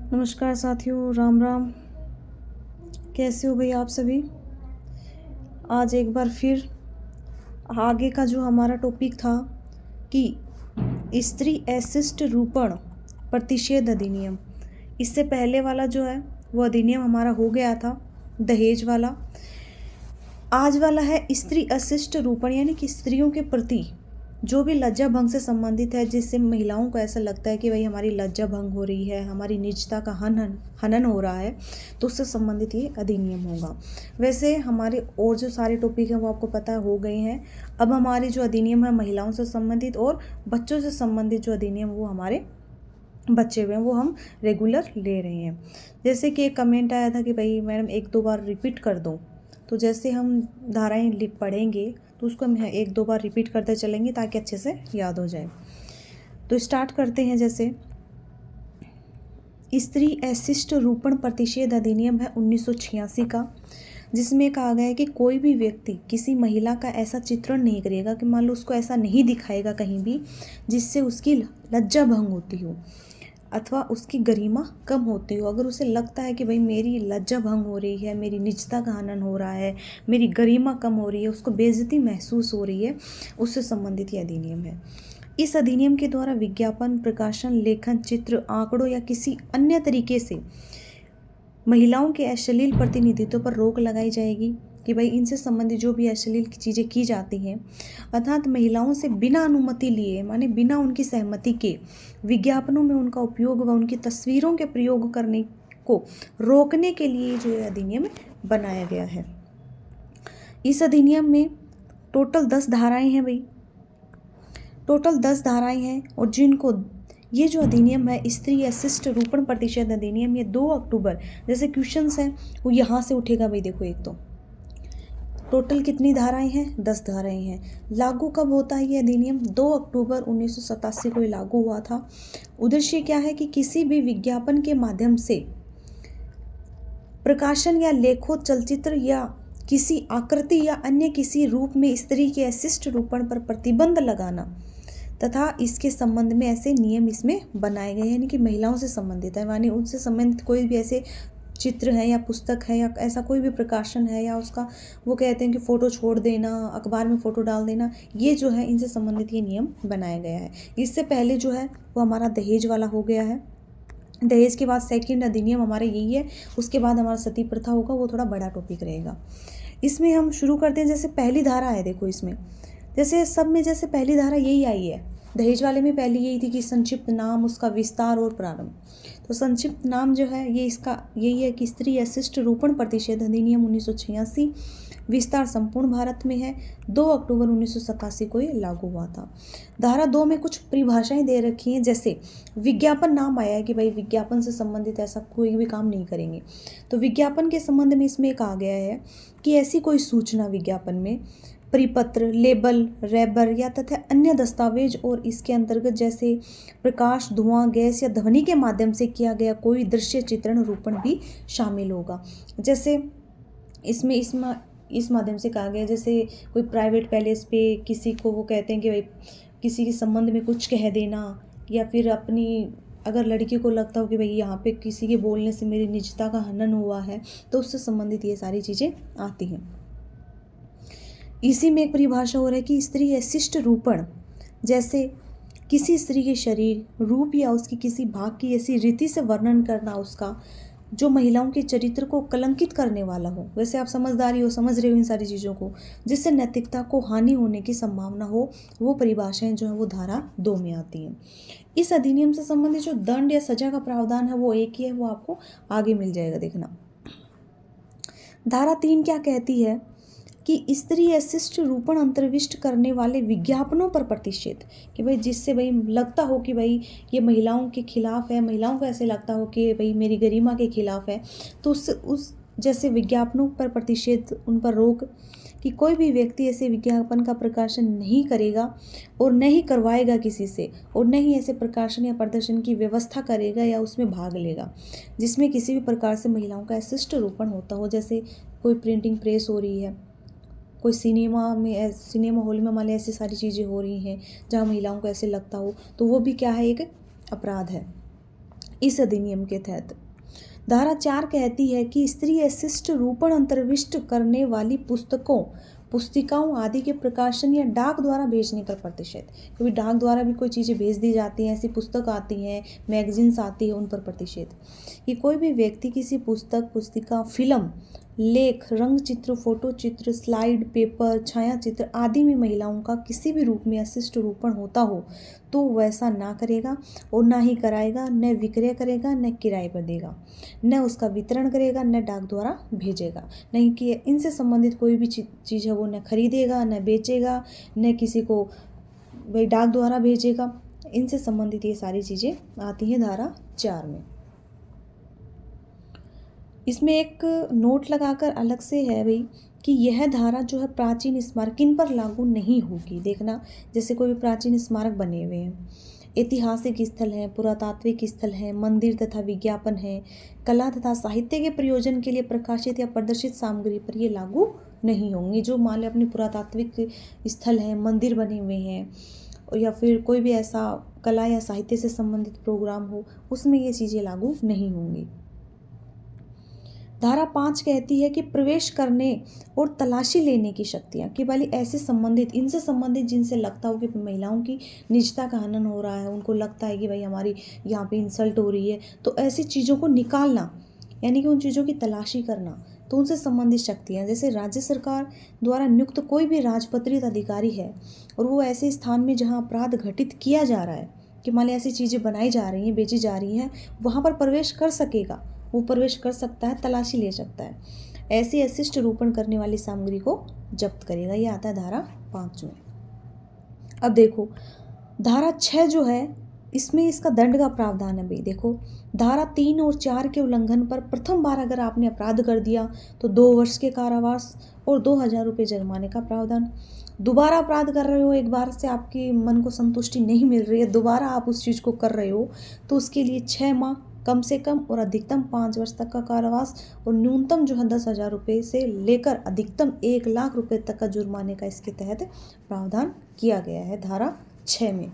नमस्कार साथियों, राम राम। कैसे हो भाई आप सभी। आज एक बार फिर आगे का जो हमारा टॉपिक था कि स्त्री अशिष्ट रूपण प्रतिषेध अधिनियम, इससे पहले वाला जो है वो अधिनियम हमारा हो गया था दहेज वाला। आज वाला है स्त्री अशिष्ट रूपण, यानी कि स्त्रियों के प्रति जो भी लज्जा भंग से संबंधित है, जिससे महिलाओं को ऐसा लगता है कि भाई हमारी लज्जा भंग हो रही है, हमारी निजता का हनन हो रहा है, तो उससे संबंधित ये अधिनियम होगा। वैसे हमारे और जो सारे टॉपिक हैं वो आपको पता हो गए हैं। अब हमारे जो अधिनियम है महिलाओं से संबंधित और बच्चों से संबंधित जो अधिनियम वो हमारे बच्चे हुए हैं वो हम रेगुलर ले रहे हैं। जैसे कि एक कमेंट आया था कि भाई मैडम 1-2 बार रिपीट कर दो, तो जैसे हम धाराएं पढ़ेंगे तो उसको हम 1-2 बार रिपीट करते चलेंगे ताकि अच्छे से याद हो जाए। तो स्टार्ट करते हैं। जैसे स्त्री अशिष्ट रूपण प्रतिषेध अधिनियम है 1986 का, जिसमें कहा गया है कि कोई भी व्यक्ति किसी महिला का ऐसा चित्रण नहीं करेगा कि मान लो उसको ऐसा नहीं दिखाएगा कहीं भी जिससे उसकी लज्जा भंग होती हो अथवा उसकी गरिमा कम होती हो। अगर उसे लगता है कि भाई मेरी लज्जा भंग हो रही है, मेरी निजता का हनन हो रहा है, मेरी गरिमा कम हो रही है, उसको बेइज्जती महसूस हो रही है, उससे संबंधित ये अधिनियम है। इस अधिनियम के द्वारा विज्ञापन, प्रकाशन, लेखन, चित्र, आंकड़ों या किसी अन्य तरीके से महिलाओं के अश्लील प्रतिनिधित्व पर रोक लगाई जाएगी कि भाई इनसे संबंधित जो भी अश्लील चीज़ें की जाती हैं, अर्थात महिलाओं से बिना अनुमति लिए, माने बिना उनकी सहमति के विज्ञापनों में उनका उपयोग व उनकी तस्वीरों के प्रयोग करने को रोकने के लिए जो ये अधिनियम बनाया गया है। इस अधिनियम में टोटल 10 धाराएं हैं भाई, टोटल 10 धाराएं हैं। और जिनको ये जो अधिनियम है स्त्री अशिष्ट रूपण प्रतिषेध अधिनियम, ये 2 अक्टूबर, जैसे क्वेश्चंस हैं वो यहाँ से उठेगा भाई। देखो एक तो टोटल कितनी धाराएं हैं, 10 धाराएं हैं। लागू कब होता है ये अधिनियम, 2 अक्टूबर 1987 को ये लागू हुआ था। उद्देश्य क्या है कि किसी भी विज्ञापन के माध्यम से प्रकाशन या लेखों, चलचित्र या किसी आकृति या अन्य किसी रूप में स्त्री के अशिष्ट रूपण पर प्रतिबंध लगाना तथा इसके संबंध में ऐसे नियम इसमें बनाए गए हैं, यानी कि महिलाओं से संबंधित है, माने उनसे संबंधित कोई भी ऐसे चित्र है या पुस्तक है या ऐसा कोई भी प्रकाशन है या उसका वो कहते हैं कि फ़ोटो छोड़ देना, अखबार में फ़ोटो डाल देना, ये जो है इनसे संबंधित ये नियम बनाया गया है। इससे पहले जो है वो हमारा दहेज वाला हो गया है। दहेज के बाद सेकंड अधिनियम हमारा यही है। उसके बाद हमारा सती प्रथा होगा, वो थोड़ा बड़ा टॉपिक रहेगा। इसमें हम शुरू करते हैं। जैसे पहली धारा है, देखो इसमें जैसे सब में जैसे पहली धारा यही आई है। दहेज वाले में पहली यही थी कि संक्षिप्त नाम, उसका विस्तार और प्रारंभ। तो संक्षिप्त नाम जो है ये इसका यही है कि स्त्री अशिष्ट रूपण प्रतिषेध अधिनियम 1986, विस्तार संपूर्ण भारत में है। 2 अक्टूबर 1987 को ये लागू हुआ था। धारा 2 में कुछ परिभाषाएं दे रखी हैं। जैसे विज्ञापन नाम आया है कि भाई विज्ञापन से संबंधित ऐसा कोई भी काम नहीं करेंगे। तो विज्ञापन के संबंध में इसमें कहा गया है कि ऐसी कोई सूचना विज्ञापन में परिपत्र, लेबल, रैबर या तथा अन्य दस्तावेज और इसके अंतर्गत जैसे प्रकाश, धुआं, गैस या ध्वनि के माध्यम से किया गया कोई दृश्य चित्रण रूपण भी शामिल होगा। जैसे इसमें इस माध्यम से कहा गया, जैसे कोई प्राइवेट पैलेस पे किसी को वो कहते हैं कि भाई किसी के संबंध में कुछ कह देना, या फिर अपनी अगर लड़की को लगता हो कि भाई यहाँ पे किसी के बोलने से मेरी निजता का हनन हुआ है, तो उससे संबंधित ये सारी चीज़ें आती हैं। इसी में एक परिभाषा हो रहा है कि स्त्री अशिष्ट रूपण, जैसे किसी स्त्री के शरीर, रूप या उसकी किसी भाग की ऐसी रीति से वर्णन करना उसका जो महिलाओं के चरित्र को कलंकित करने वाला हो। वैसे आप समझदारी हो, समझ रहे हो इन सारी चीज़ों को, जिससे नैतिकता को हानि होने की संभावना हो, वो परिभाषाएं जो है वो धारा 2 में आती हैं। इस अधिनियम से संबंधित जो दंड या सजा का प्रावधान है वो एक ही है, वो आपको आगे मिल जाएगा, देखना। धारा 3 क्या कहती है कि स्त्री अशिष्ट रूपण अंतर्विष्ट करने वाले विज्ञापनों पर प्रतिषेध, कि भाई जिससे भाई लगता हो कि भाई ये महिलाओं के खिलाफ है, महिलाओं को ऐसे लगता हो कि भाई मेरी गरिमा के खिलाफ है, तो उस जैसे विज्ञापनों पर प्रतिषेध, उन पर रोक, कि कोई भी व्यक्ति ऐसे विज्ञापन का प्रकाशन नहीं करेगा और नहीं करवाएगा किसी से, और नहीं ऐसे प्रकाशन या प्रदर्शन की व्यवस्था करेगा या उसमें भाग लेगा जिसमें किसी भी प्रकार से महिलाओं का अशिष्ट रूपण होता हो। जैसे कोई प्रिंटिंग प्रेस हो रही है, कोई सिनेमा हॉल में मान ली ऐसी सारी चीज़ें हो रही हैं जहाँ महिलाओं को ऐसे लगता हो, तो वो भी क्या है, एक अपराध है। इस अधिनियम के तहत। धारा 4 कहती है कि स्त्री अशिष्ट रूपण अंतर्विष्ट करने वाली पुस्तकों, पुस्तिकाओं आदि के प्रकाशन या डाक द्वारा भेजने पर प्रतिषेध। कभी डाक द्वारा भी कोई चीज़ें भेज दी जाती हैं, ऐसी पुस्तक आती हैं, मैगजीन्स आती है, उन पर प्रतिषेध। कि कोई भी व्यक्ति किसी पुस्तक, पुस्तिका, फिल्म, लेख, रंग चित्र, फोटो चित्र, स्लाइड, पेपर, छाया चित्र आदि में महिलाओं का किसी भी रूप में अशिष्ट रूपण होता हो तो वैसा ना करेगा और ना ही कराएगा, न विक्रय करेगा, न किराए पर देगा, न उसका वितरण करेगा, न डाक द्वारा भेजेगा। नहीं कि इनसे संबंधित कोई भी चीज़ है वो न खरीदेगा, न बेचेगा, न किसी को भाई डाक द्वारा भेजेगा। इनसे संबंधित ये सारी चीज़ें आती हैं धारा 4 में। इसमें एक नोट लगाकर अलग से है भाई कि यह धारा जो है प्राचीन स्मारक किन पर लागू नहीं होगी। देखना, जैसे कोई भी प्राचीन स्मारक बने हुए हैं, ऐतिहासिक स्थल हैं, पुरातात्विक स्थल हैं, मंदिर तथा विज्ञापन हैं, कला तथा साहित्य के प्रयोजन के लिए प्रकाशित या प्रदर्शित सामग्री पर ये लागू नहीं होंगी। जो मान लो अपनी पुरातात्विक स्थल हैं, मंदिर बने हुए हैं, या फिर कोई भी ऐसा कला या साहित्य से संबंधित प्रोग्राम हो, उसमें ये चीज़ें लागू नहीं होंगी। धारा 5 कहती है कि प्रवेश करने और तलाशी लेने की शक्तियाँ, कि भले ऐसे संबंधित, इनसे संबंधित जिनसे लगता हो कि महिलाओं की निजता का हनन हो रहा है, उनको लगता है कि भाई हमारी यहाँ पे इंसल्ट हो रही है, तो ऐसी चीज़ों को निकालना, यानी कि उन चीज़ों की तलाशी करना, तो उनसे संबंधित शक्तियाँ, जैसे राज्य सरकार द्वारा नियुक्त कोई भी राजपत्रित अधिकारी है और वो ऐसे स्थान में जहाँ अपराध घटित किया जा रहा है, कि मान ली ऐसी चीज़ें बनाई जा रही हैं, बेची जा रही हैं, वहाँ पर प्रवेश कर सकेगा, वो प्रवेश कर सकता है, तलाशी ले सकता है, ऐसी अशिष्ट रूपण करने वाली सामग्री को जब्त करेगा। ये आता है धारा 5 में। अब देखो धारा 6 जो है, इसमें इसका दंड का प्रावधान है भाई। देखो धारा 3 और 4 के उल्लंघन पर प्रथम बार अगर आपने अपराध कर दिया तो 2 वर्ष के कारावास और 2000 रुपये जुर्माने का प्रावधान। दोबारा अपराध कर रहे हो, एक बार से आपकी मन को संतुष्टि नहीं मिल रही है, दोबारा आप उस चीज़ को कर रहे हो, तो उसके लिए 6 माह कम से कम और अधिकतम 5 वर्ष तक का कारावास और न्यूनतम जो है 10,000 रुपये से लेकर अधिकतम 1 लाख रुपये तक का जुर्माने का इसके तहत प्रावधान किया गया है धारा 6 में।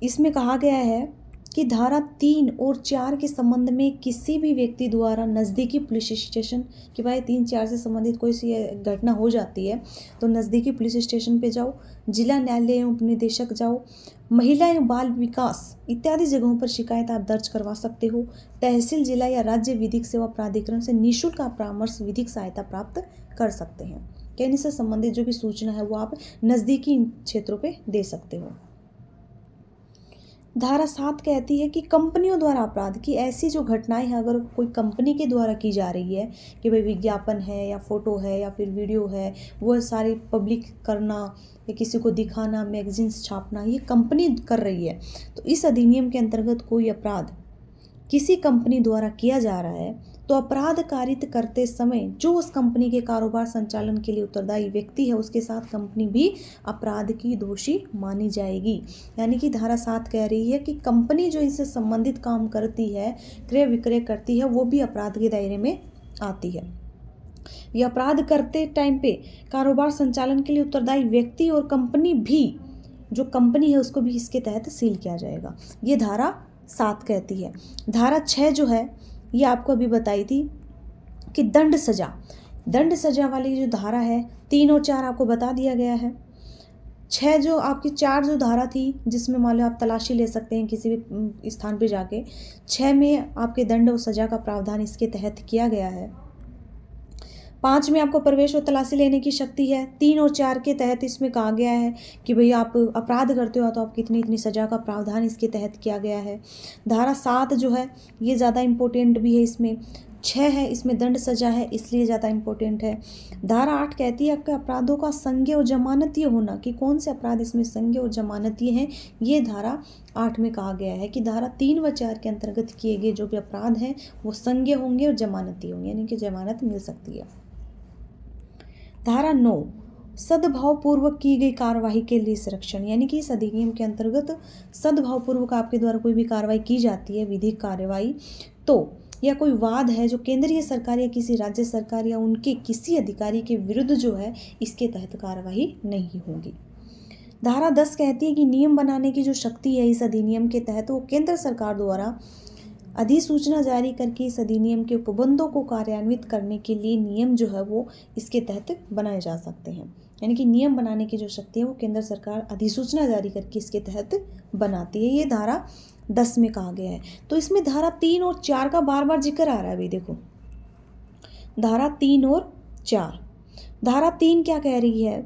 इसमें कहा गया है कि धारा 3 और 4 के संबंध में किसी भी व्यक्ति द्वारा नज़दीकी पुलिस स्टेशन, कि भाई 3-4 से संबंधित कोई सी घटना हो जाती है तो नज़दीकी पुलिस स्टेशन पे जाओ, जिला न्यायालय एवं उपनिदेशक जाओ, महिला एवं बाल विकास इत्यादि जगहों पर शिकायत आप दर्ज करवा सकते हो। तहसील, जिला या राज्य विधिक सेवा प्राधिकरण से निःशुल्क आप परामर्श, विधिक सहायता प्राप्त कर सकते हैं। क्या इनसे संबंधित जो भी सूचना है वो आप नज़दीकी क्षेत्रों पे दे सकते हो। धारा 7 कहती है कि कंपनियों द्वारा अपराध की ऐसी जो घटनाएं हैं, अगर कोई कंपनी के द्वारा की जा रही है कि भाई विज्ञापन है या फोटो है या फिर वीडियो है, वो सारी पब्लिक करना या किसी को दिखाना, मैगजीन्स छापना, ये कंपनी कर रही है, तो इस अधिनियम के अंतर्गत कोई अपराध किसी कंपनी द्वारा किया जा रहा है तो अपराध कारित करते समय जो उस कंपनी के कारोबार संचालन के लिए उत्तरदायी व्यक्ति है, उसके साथ कंपनी भी अपराध की दोषी मानी जाएगी। यानी कि धारा 7 कह रही है कि कंपनी जो इससे संबंधित काम करती है, क्रय विक्रय करती है, वो भी अपराध के दायरे में आती है। ये अपराध करते टाइम पे कारोबार संचालन के लिए उत्तरदायी व्यक्ति और कंपनी भी, जो कंपनी है उसको भी इसके तहत सील किया जाएगा। ये धारा 7 कहती है। धारा 6 जो है ये आपको अभी बताई थी कि दंड सजा वाली जो धारा है, 3 और 4 आपको बता दिया गया है। 6 जो आपकी 4 जो धारा थी जिसमें मान लो आप तलाशी ले सकते हैं किसी भी स्थान पे जाके, 6 में आपके दंड और सजा का प्रावधान इसके तहत किया गया है। 5 में आपको प्रवेश और तलाशी लेने की शक्ति है। 3 और 4 के तहत इसमें कहा गया है कि भाई आप अपराध करते हो तो आपकी इतनी सज़ा का प्रावधान इसके तहत किया गया है। धारा 7 जो है ये ज़्यादा इम्पोर्टेंट भी है, इसमें 6 है, इसमें दंड सजा है, इसलिए ज़्यादा इम्पोर्टेंट है। धारा 8 कहती है कि अपराधों का संज्ञेय और जमानतीय होना, कि कौन से अपराध इसमें संज्ञेय और जमानतीय हैं, ये धारा 8 में कहा गया है कि धारा 3 व 4 के अंतर्गत किए गए जो भी अपराध हैं वो संज्ञेय होंगे और जमानतीय होंगे, यानी कि जमानत मिल सकती है। धारा 9 सद्भावपूर्वक की गई कार्रवाई के लिए संरक्षण, यानी कि इस अधिनियम के अंतर्गत सद्भावपूर्वक आपके द्वारा कोई भी कार्रवाई की जाती है, विधिक कार्रवाई, तो या कोई वाद है जो केंद्रीय सरकार या किसी राज्य सरकार या उनके किसी अधिकारी के विरुद्ध जो है, इसके तहत कार्रवाई नहीं होगी। धारा 10 कहती है कि नियम बनाने की जो शक्ति है इस अधिनियम के तहत वो केंद्र सरकार द्वारा अधिसूचना जारी करके इस अधिनियम के उपबंधों को कार्यान्वित करने के लिए नियम जो है वो इसके तहत बनाए जा सकते हैं। यानी कि नियम बनाने की जो शक्ति है वो केंद्र सरकार अधिसूचना जारी करके इसके तहत बनाती है। ये धारा 10 में कहा गया है। तो इसमें धारा 3 और 4 का बार बार जिक्र आ रहा है। अभी देखो धारा 3 और 4। धारा 3 क्या कह रही है,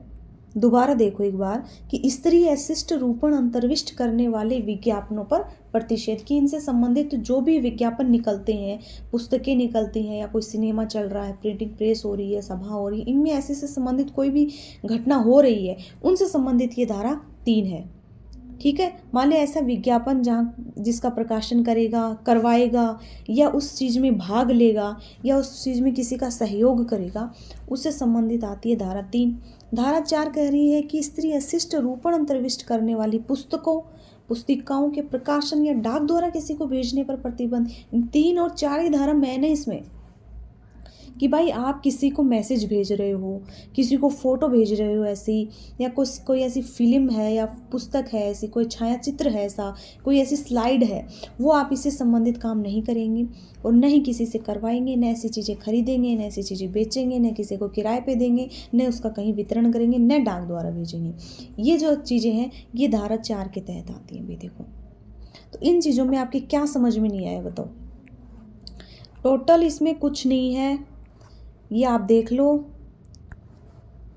दोबारा देखो एक बार, कि स्त्री अशिष्ट रूपण अंतर्विष्ट करने वाले विज्ञापनों पर प्रतिषेध। की इनसे संबंधित जो भी विज्ञापन निकलते हैं, पुस्तकें निकलती हैं या कोई सिनेमा चल रहा है, प्रिंटिंग प्रेस हो रही है, सभा हो रही है, इनमें ऐसे से संबंधित कोई भी घटना हो रही है उनसे संबंधित ये धारा 3 है। ठीक है, मान लिया ऐसा विज्ञापन जहाँ जिसका प्रकाशन करेगा, करवाएगा या उस चीज़ में भाग लेगा या उस चीज़ में किसी का सहयोग करेगा, उससे संबंधित आती है धारा 3। धारा 4 कह रही है कि स्त्री अशिष्ट रूपण अंतर्विष्ट करने वाली पुस्तिकाओं के प्रकाशन या डाक द्वारा किसी को भेजने पर प्रतिबंध। 3 और 4 ही धारा मैंने इसमें कि भाई आप किसी को मैसेज भेज रहे हो, किसी को फ़ोटो भेज रहे हो ऐसी, या कोई ऐसी फिल्म है या पुस्तक है ऐसी, कोई छायाचित्र है ऐसा, कोई ऐसी स्लाइड है, वो आप इससे संबंधित काम नहीं करेंगे और न ही किसी से करवाएंगे, न ऐसी चीज़ें खरीदेंगे, न ऐसी चीज़ें बेचेंगे, न किसी को किराए पे देंगे, न उसका कहीं वितरण करेंगे, न डाक द्वारा भेजेंगे। ये जो चीज़ें हैं ये धारा 4 के तहत आती हैं। भी देखो तो इन चीज़ों में आपके क्या समझ में नहीं आया बताओ। टोटल इसमें कुछ नहीं है, ये आप देख लो।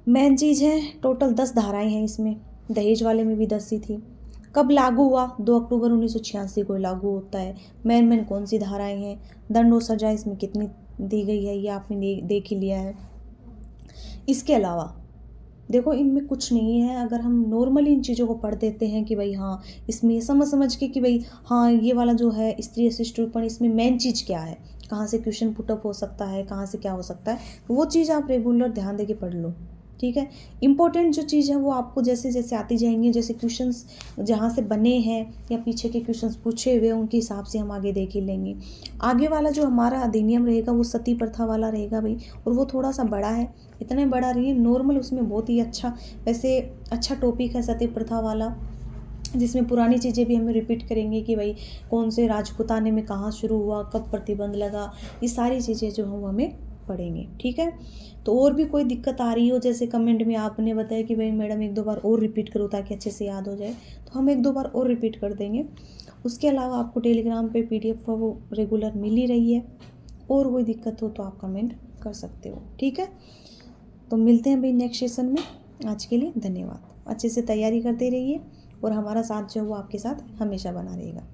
मेन चीज़ है टोटल 10 धाराएं हैं इसमें। दहेज वाले में भी 10 ही थी। कब लागू हुआ? 2 अक्टूबर 1986 को लागू होता है। मेन कौन सी धाराएं हैं, दंड और सजा इसमें कितनी दी गई है ये आपने देख ही लिया है। इसके अलावा देखो इनमें कुछ नहीं है। अगर हम नॉर्मली इन चीज़ों को पढ़ देते हैं कि भाई हाँ इसमें समझ के कि भाई हाँ ये वाला जो है स्त्री अशिष्ट रूपण, इसमें मेन चीज़ क्या है, कहाँ से क्वेश्चन पुटअप हो सकता है, कहाँ से क्या हो सकता है, तो वो चीज़ आप रेगुलर ध्यान देके पढ़ लो। ठीक है, इंपॉर्टेंट जो चीज़ है वो आपको जैसे जैसे आती जाएंगी, जैसे क्वेश्चंस जहाँ से बने हैं या पीछे के क्वेश्चंस पूछे हुए उनके हिसाब से हम आगे देख ही लेंगे। आगे वाला जो हमारा अधिनियम रहेगा वो सती प्रथा वाला रहेगा भाई, और वो थोड़ा सा बड़ा है, इतना बड़ा नहीं है, नॉर्मल, उसमें बहुत ही अच्छा, वैसे अच्छा टॉपिक है सती प्रथा वाला, जिसमें पुरानी चीज़ें भी हमें रिपीट करेंगे कि भाई कौन से राजपुताने में कहाँ शुरू हुआ, कब प्रतिबंध लगा, ये सारी चीज़ें जो हम हमें पढ़ेंगे। ठीक है, तो और भी कोई दिक्कत आ रही हो, जैसे कमेंट में आपने बताया कि भाई मैडम 1-2 बार और रिपीट करो ताकि अच्छे से याद हो जाए, तो हम 1-2 बार और रिपीट कर देंगे। उसके अलावा आपको टेलीग्राम पे PDF वो रेगुलर मिल ही रही है, और कोई दिक्कत हो तो आप कमेंट कर सकते हो। ठीक है, तो मिलते हैं भाई नेक्स्ट सेशन में। आज के लिए धन्यवाद। अच्छे से तैयारी करते रहिए और हमारा साथ जो है वो आपके साथ हमेशा बना रहेगा।